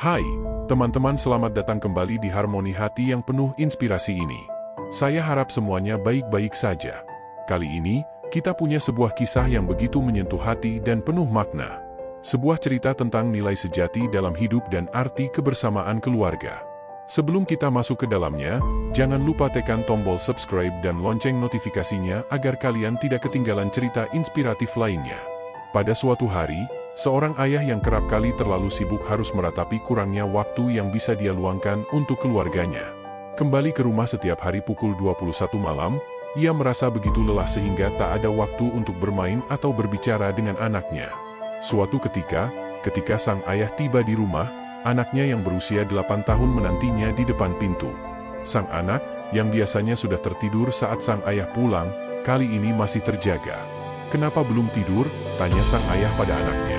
Hai, teman-teman, selamat datang kembali di Harmoni Hati yang penuh inspirasi ini. Saya harap semuanya baik-baik saja. Kali ini, kita punya sebuah kisah yang begitu menyentuh hati dan penuh makna. Sebuah cerita tentang nilai sejati dalam hidup dan arti kebersamaan keluarga. Sebelum kita masuk ke dalamnya, jangan lupa tekan tombol subscribe dan lonceng notifikasinya agar kalian tidak ketinggalan cerita inspiratif lainnya. Pada suatu hari, seorang ayah yang kerap kali terlalu sibuk harus meratapi kurangnya waktu yang bisa dia luangkan untuk keluarganya. Kembali ke rumah setiap hari pukul 21 malam, ia merasa begitu lelah sehingga tak ada waktu untuk bermain atau berbicara dengan anaknya. Suatu ketika sang ayah tiba di rumah, anaknya yang berusia 8 tahun menantinya di depan pintu. Sang anak, yang biasanya sudah tertidur saat sang ayah pulang, kali ini masih terjaga. "Kenapa belum tidur?" tanya sang ayah pada anaknya.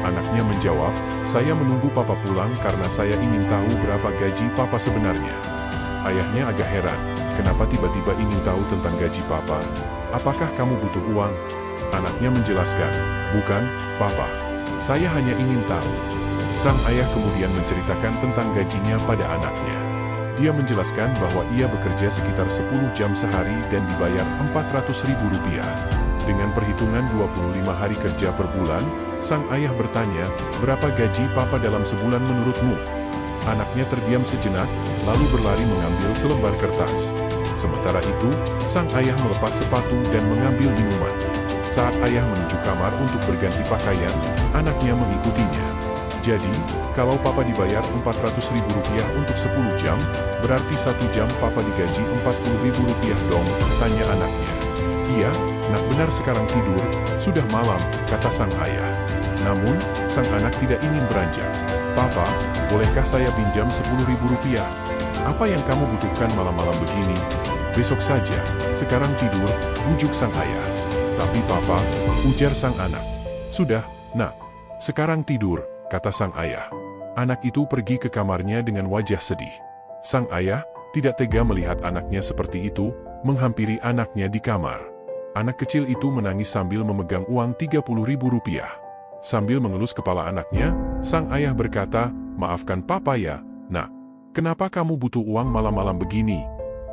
Anaknya menjawab, "Saya menunggu papa pulang karena saya ingin tahu berapa gaji papa sebenarnya." Ayahnya agak heran, "Kenapa tiba-tiba ingin tahu tentang gaji papa? Apakah kamu butuh uang?" Anaknya menjelaskan, "Bukan, papa. Saya hanya ingin tahu." Sang ayah kemudian menceritakan tentang gajinya pada anaknya. Dia menjelaskan bahwa ia bekerja sekitar 10 jam sehari dan dibayar Rp400.000. Dengan perhitungan 25 hari kerja per bulan, sang ayah bertanya, "Berapa gaji papa dalam sebulan menurutmu?" Anaknya terdiam sejenak, lalu berlari mengambil selembar kertas. Sementara itu, sang ayah melepas sepatu dan mengambil minuman. Saat ayah menuju kamar untuk berganti pakaian, anaknya mengikutinya. "Jadi, kalau papa dibayar Rp400.000 untuk 10 jam, berarti 1 jam papa digaji Rp40.000 dong?" tanya anaknya. "Iya, nak, benar, sekarang tidur, sudah malam," kata sang ayah. Namun, sang anak tidak ingin beranjak. "Papa, bolehkah saya pinjam Rp10.000? Apa yang kamu butuhkan malam-malam begini?" "Besok saja, sekarang tidur," bujuk sang ayah. "Tapi papa," ujar sang anak. "Sudah, nak, sekarang tidur," kata sang ayah. Anak itu pergi ke kamarnya dengan wajah sedih. Sang ayah tidak tega melihat anaknya seperti itu, menghampiri anaknya di kamar. Anak kecil itu menangis sambil memegang uang Rp30.000. Sambil mengelus kepala anaknya, sang ayah berkata, "Maafkan papa ya, nak. Kenapa kamu butuh uang malam-malam begini?"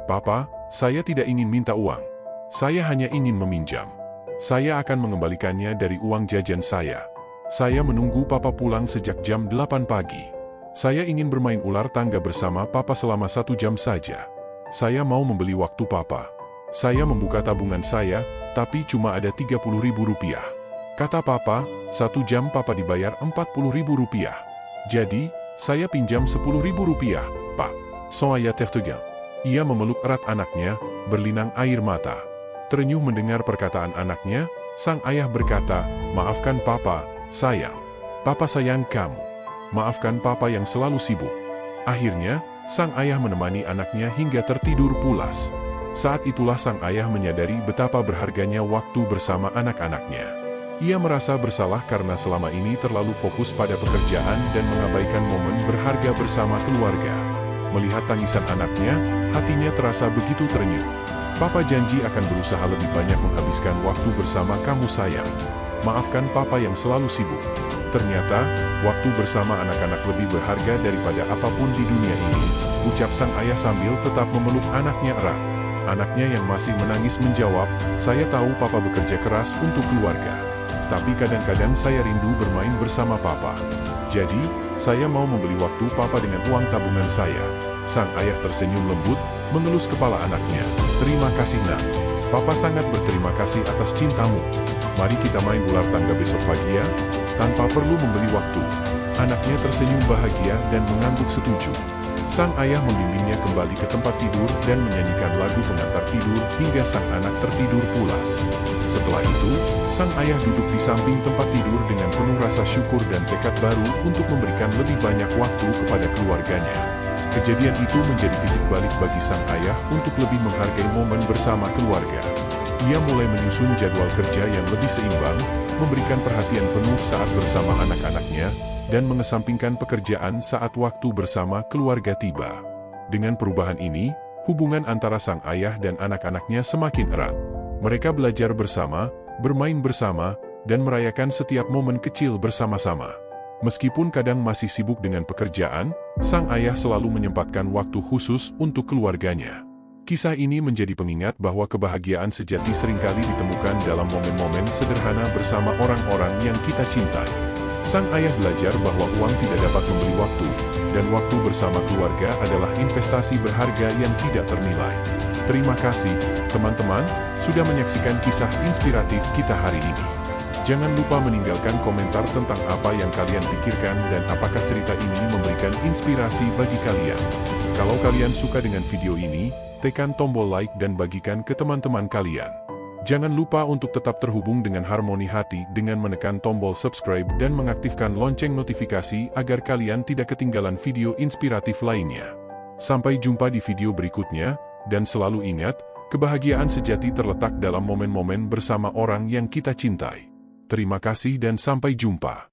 "Papa, saya tidak ingin minta uang. Saya hanya ingin meminjam. Saya akan mengembalikannya dari uang jajan saya. Saya menunggu papa pulang sejak jam 8 pagi. Saya ingin bermain ular tangga bersama papa selama 1 jam saja. Saya mau membeli waktu papa. Saya membuka tabungan saya, tapi cuma ada Rp30.000. Kata papa, 1 jam papa dibayar Rp40.000. Jadi, saya pinjam Rp10.000, Pak." Saya tertegang. Ia memeluk erat anaknya, berlinang air mata. Terenyuh mendengar perkataan anaknya, sang ayah berkata, "Maafkan papa, sayang. Papa sayang kamu. Maafkan papa yang selalu sibuk." Akhirnya, sang ayah menemani anaknya hingga tertidur pulas. Saat itulah sang ayah menyadari betapa berharganya waktu bersama anak-anaknya. Ia merasa bersalah karena selama ini terlalu fokus pada pekerjaan dan mengabaikan momen berharga bersama keluarga. Melihat tangisan anaknya, hatinya terasa begitu terenyuh. "Papa janji akan berusaha lebih banyak menghabiskan waktu bersama kamu, sayang. Maafkan papa yang selalu sibuk." Ternyata, waktu bersama anak-anak lebih berharga daripada apapun di dunia ini, ucap sang ayah sambil tetap memeluk anaknya erat. Anaknya yang masih menangis menjawab, "Saya tahu papa bekerja keras untuk keluarga. Tapi kadang-kadang saya rindu bermain bersama papa. Jadi, saya mau membeli waktu papa dengan uang tabungan saya." Sang ayah tersenyum lembut, mengelus kepala anaknya. "Terima kasih, nak. Papa sangat berterima kasih atas cintamu. Mari kita main ular tangga besok pagi ya, tanpa perlu membeli waktu." Anaknya tersenyum bahagia dan mengangguk setuju. Sang ayah membimbingnya kembali ke tempat tidur dan menyanyikan lagu pengantar tidur hingga sang anak tertidur pulas. Setelah itu, sang ayah duduk di samping tempat tidur dengan penuh rasa syukur dan tekad baru untuk memberikan lebih banyak waktu kepada keluarganya. Kejadian itu menjadi titik balik bagi sang ayah untuk lebih menghargai momen bersama keluarga. Ia mulai menyusun jadwal kerja yang lebih seimbang, memberikan perhatian penuh saat bersama anak-anaknya, dan mengesampingkan pekerjaan saat waktu bersama keluarga tiba. Dengan perubahan ini, hubungan antara sang ayah dan anak-anaknya semakin erat. Mereka belajar bersama, bermain bersama, dan merayakan setiap momen kecil bersama-sama. Meskipun kadang masih sibuk dengan pekerjaan, sang ayah selalu menyempatkan waktu khusus untuk keluarganya. Kisah ini menjadi pengingat bahwa kebahagiaan sejati seringkali ditemukan dalam momen-momen sederhana bersama orang-orang yang kita cintai. Sang ayah belajar bahwa uang tidak dapat membeli waktu, dan waktu bersama keluarga adalah investasi berharga yang tidak ternilai. Terima kasih, teman-teman, sudah menyaksikan kisah inspiratif kita hari ini. Jangan lupa meninggalkan komentar tentang apa yang kalian pikirkan dan apakah cerita ini memberikan inspirasi bagi kalian. Kalau kalian suka dengan video ini, tekan tombol like dan bagikan ke teman-teman kalian. Jangan lupa untuk tetap terhubung dengan Harmoni Hati dengan menekan tombol subscribe dan mengaktifkan lonceng notifikasi agar kalian tidak ketinggalan video inspiratif lainnya. Sampai jumpa di video berikutnya, dan selalu ingat, kebahagiaan sejati terletak dalam momen-momen bersama orang yang kita cintai. Terima kasih dan sampai jumpa.